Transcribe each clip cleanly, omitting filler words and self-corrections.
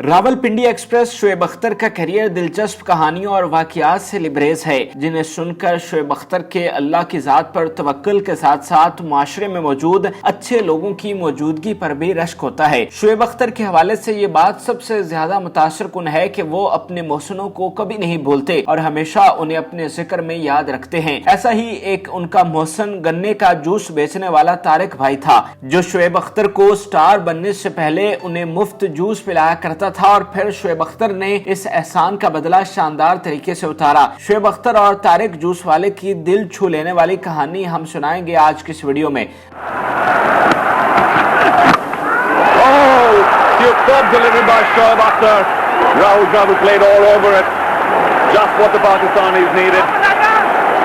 Rawalpindi express Shoaib Akhtar का career दिलचस्प कहानियों और वाकयात से लिबरेज है, जिन्हें सुनकर शोएब अख्तर के अल्लाह की जात पर तवक्कुल के साथ साथ माशरे में मौजूद अच्छे लोगों की मौजूदगी पर भी रश्क होता है। शोएब अख्तर के हवाले से ये बात सबसे ज्यादा मुतासर कुन है कि वो अपने मोहसिनों को कभी नहीं भूलते और हमेशा उन्हें अपने जिक्र में याद रखते हैं। ऐसा ही एक उनका मोहसिन गन्ने का जूस बेचने वाला तारिक भाई था, जो शोएब अख्तर को स्टार बनने से पहले उन्हें मुफ्त जूस पिलाया करता था और फिर शोएब अख्तर ने इस एहसान का बदला शानदार तरीके से उतारा। शोएब अख्तर और तारिक जूस वाले की दिल छू लेने वाली कहानी हम सुनाएंगे आज की इस वीडियो में। Superb delivery by Shoaib Akhtar. Rahul Dravid played all over it. Just what the Pakistanis needed.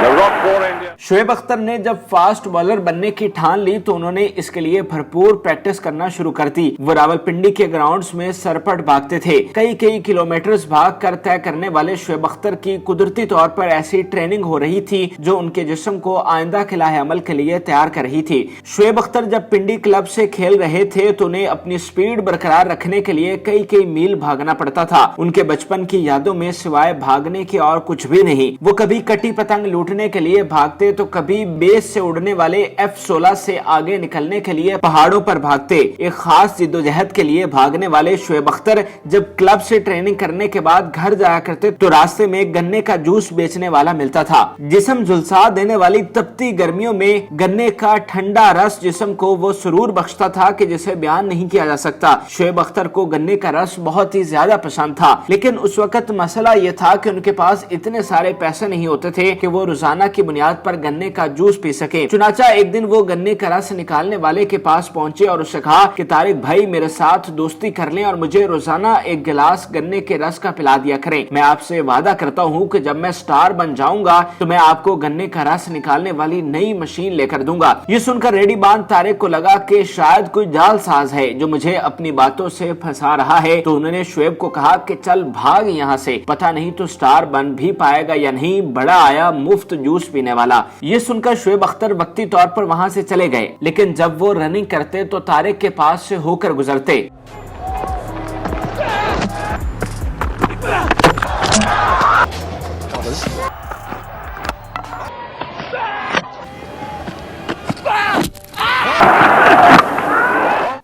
The rock for India. Shoaib Akhtar ने जब फास्ट बॉलर बनने की ठान ली तो उन्होंने इसके लिए भरपूर प्रैक्टिस करना शुरू कर दी। वो रावलपिंडी के ग्राउंड्स में सरपट भागते थे। कई किलोमीटर्स भाग कर तय करने वाले शोएब अख्तर की कुदरती तौर पर ऐसी ट्रेनिंग हो रही थी जो उनके जिस्म को आइंदा के लाहे अमल के लिए तैयार कर रही थी। शोएब अख्तर जब पिंडी क्लब से खेल रहे थे तो उन्हें अपनी स्पीड बरकरार रखने के लिए कई मील भागना पड़ता था। उनके बचपन की यादों में सिवाय भागने के और कुछ भी नहीं। वो कभी कटी पतंग लूटने के लिए भागते तो कभी बेस से उड़ने वाले F-16 से आगे निकलने के लिए पहाड़ों पर भागते। एक खास जिद्दोजहद के लिए भागने वाले शोएब अख्तर जब क्लब से ट्रेनिंग करने के बाद घर जाया करते तो रास्ते में गन्ने का जूस बेचने वाला मिलता था। जिस्म झुलसा देने वाली तपती गर्मियों में गन्ने का ठंडा रस जिस्म को वो सुरूर बख्शता था कि जिसे बयान नहीं किया जा सकता। शोएब अख्तर को गन्ने का रस बहुत ही ज्यादा पसंद था, लेकिन उस वक्त मसला ये था कि उनके पास इतने सारे पैसे नहीं होते थे कि वो रोजाना की बुनियाद पर गन्ने का जूस पी सके। चुनाचा एक दिन वो गन्ने का रस निकालने वाले के पास पहुंचे और उससे कहा कि तारिक भाई मेरे साथ दोस्ती कर लें और मुझे रोजाना एक गिलास गन्ने के रस का पिला दिया करें। मैं आपसे वादा करता हूं कि जब मैं स्टार बन जाऊंगा तो मैं आपको गन्ने का रस निकालने वाली नई मशीन लेकर दूंगा। ये सुनकर रेडी बांध तारिक को लगा कि शायद कोई जालसाज है जो मुझे अपनी बातों से फंसा रहा है, तो उन्होंने शोएब को कहा कि चल भाग यहाँ से, पता नहीं तो स्टार बन भी पाएगा या नहीं, बड़ा आया मुफ्त जूस पीने वाला। ये सुनकर शोएब अख्तर वक्ती तौर पर वहां से चले गए, लेकिन जब वो रनिंग करते तो तारिक के पास से होकर गुजरते।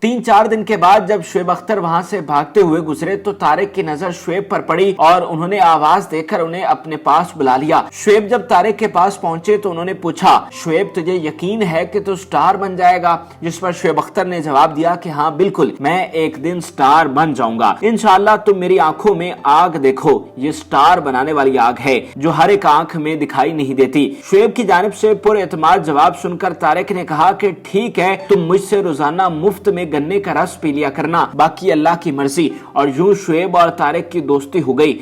तीन चार दिन के बाद जब शोएब अख्तर वहां से भागते हुए गुजरे तो तारिक की नजर शोएब पर पड़ी और उन्होंने आवाज देकर उन्हें अपने पास बुला लिया। शोएब जब तारिक के पास पहुंचे तो उन्होंने पूछा, शोएब तुझे यकीन है कि तू स्टार बन जाएगा? जिस पर शोएब अख्तर ने जवाब दिया कि हाँ बिल्कुल, मैं एक दिन स्टार बन जाऊंगा इंशाअल्लाह। तुम मेरी आंखों में आग देखो, ये स्टार बनाने वाली आग है जो हर एक आंख में दिखाई नहीं देती। शोएब की जानिब से पुरे एतमाद जवाब सुनकर तारिक ने कहा कि ठीक है, तुम मुझसे रोजाना मुफ्त में गन्ने का रस पी लिया करना, बाकी अल्लाह की मर्जी। और यूं शोएब और तारिक की दोस्ती हो गई।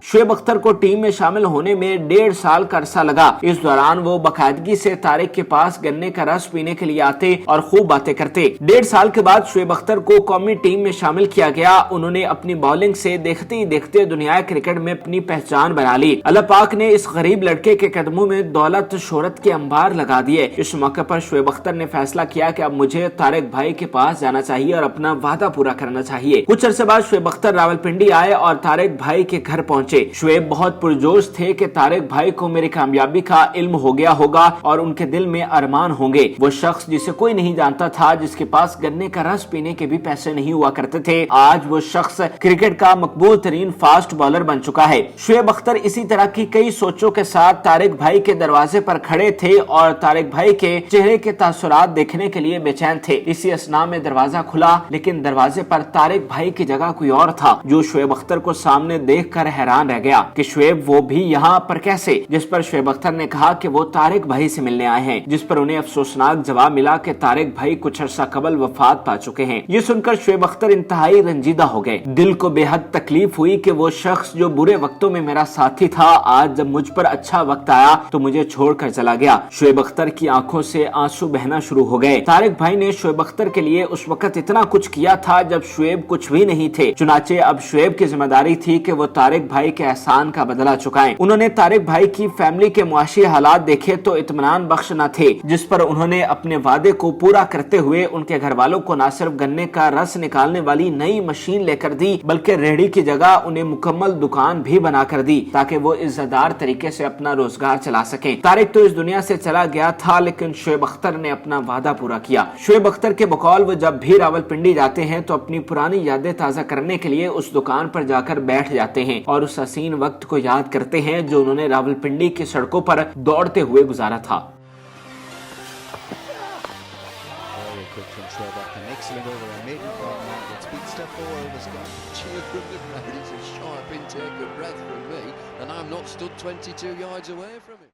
शोएब अख्तर को टीम में शामिल होने में 1.5 साल का अरसा लगा। इस दौरान वो बाकायदगी से तारिक के पास गन्ने का रस पीने के लिए आते और खूब बातें करते। 1.5 साल के बाद शोएब अख्तर को कौमी टीम में शामिल किया गया। उन्होंने अपनी बॉलिंग से देखते ही देखते दुनिया क्रिकेट में अपनी पहचान बना ली। अल्लाह पाक ने इस गरीब लड़के के कदमों में दौलत शोहरत के अंबार लगा दिए। इस मौके पर शोएब अख्तर ने फैसला किया कि अब मुझे तारिक भाई के पास जाना चाहिए और अपना वादा पूरा करना चाहिए। कुछ अरसे बाद शोएब अख्तर रावलपिंडी आए और तारिक भाई के घर पहुंचे। शोएब बहुत पुरजोश थे कि तारिक भाई को मेरी कामयाबी का इल्म हो गया होगा और उनके दिल में अरमान होंगे। वो शख्स जिसे कोई नहीं जानता था, जिसके पास गन्ने का रस पीने के भी पैसे नहीं हुआ करते थे, आज वो शख्स क्रिकेट का मकबूल तरीन फास्ट बॉलर बन चुका है। शोएब अख्तर इसी तरह की कई सोचों के साथ तारिक भाई के दरवाजे पर खड़े थे और तारिक भाई के चेहरे के तासुरात देखने के लिए बेचैन थे। इसी असना में दरवाजा खुला, लेकिन दरवाजे पर तारिक भाई की जगह कोई और था, जो शोएब अख्तर को सामने देखकर हैरान रह गया कि शोएब वो भी यहाँ पर कैसे। जिस पर शोएब अख्तर ने कहा कि वो तारिक भाई से मिलने आए हैं, जिस पर उन्हें अफसोसनाक जवाब मिला कि तारिक भाई कुछ अर्सा कबल वफात पा चुके हैं। ये सुनकर शोएब अख्तर इंतहाई रंजीदा हो गए। दिल को बेहद तकलीफ हुई कि वो शख्स जो बुरे वक्तों में मेरा साथी था, आज जब मुझ पर अच्छा वक्त आया तो मुझे छोड़कर चला गया। शोएब अख्तर की आंखों से आंसू बहना शुरू हो गए। तारिक भाई ने शुएब अख्तर के लिए उस वक्त इतना कुछ किया था जब शुएब कुछ भी नहीं थे। चुनाचे अब शुएब की जिम्मेदारी थी कि वो तारिक भाई के एहसान का बदला चुकाएं। उन्होंने तारिक भाई की फैमिली के मुआशी हालात देखे तो इत्मीनान बख्श न थे, जिस पर उन्होंने अपने वादे को पूरा करते हुए उनके घर वालों को न सिर्फ गन्ने का रस निकालने वाली नई मशीन लेकर दी, बल्कि रेहड़ी की जगह उन्हें मुकम्मल दुकान भी बना कर दी ताकि वो इज्जतदार तरीके से अपना रोजगार चला सकें। तारिक तो इस दुनिया से चला गया था, लेकिन शुएब अख्तर ने अपना वादा पूरा किया। शुएब अख्तर के बकौल वो जब भी रावलपिंडी जाते हैं तो अपनी पुरानी यादें ताजा करने के लिए उस दुकान पर जाकर बैठ जाते हैं और उस हसीन वक्त को याद करते हैं जो उन्होंने रावलपिंडी की सड़कों पर दौड़ते हुए गुजारा था।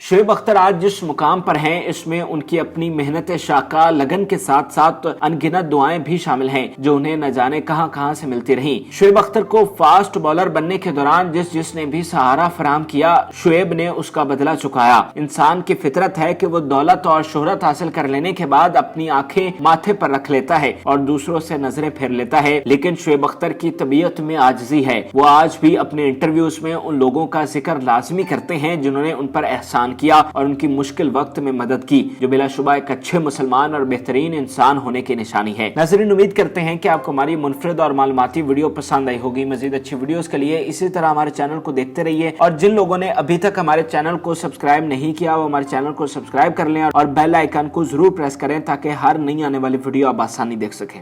शुएब अख्तर आज जिस मुकाम पर हैं इसमें उनकी अपनी मेहनत शाका लगन के साथ साथ अनगिनत दुआएं भी शामिल हैं जो उन्हें न जाने कहां से मिलती रहीं। शुएब अख्तर को फास्ट बॉलर बनने के दौरान जिसने भी सहारा फराहम किया, शुएब ने उसका बदला चुकाया। इंसान की फितरत है कि वो दौलत और शोहरत हासिल कर लेने के बाद अपनी आंखें माथे पर रख लेता है और दूसरों से नजरें फेर लेता है, लेकिन शुएब अख्तर की तबीयत में आजिज़ी है। वो आज भी अपने इंटरव्यूज में उन लोगों का जिक्र लाजमी करते हैं जिन्होंने उन पर एहसान किया और उनकी मुश्किल वक्त में मदद की, जो बिलाशुबा एक अच्छे मुसलमान और बेहतरीन इंसान होने की निशानी है। नाज़रीन, उम्मीद करते हैं कि आपको हमारी मुनफरिद और मालूमाती वीडियो पसंद आई होगी। मजीद अच्छी वीडियोस के लिए इसी तरह हमारे चैनल को देखते रहिए और जिन लोगों ने अभी तक हमारे चैनल को सब्सक्राइब नहीं किया वो हमारे चैनल को सब्सक्राइब कर लें और बेल आइकन को जरूर प्रेस करें ताकि हर नई आने वाली वीडियो आप आसानी देख सकें।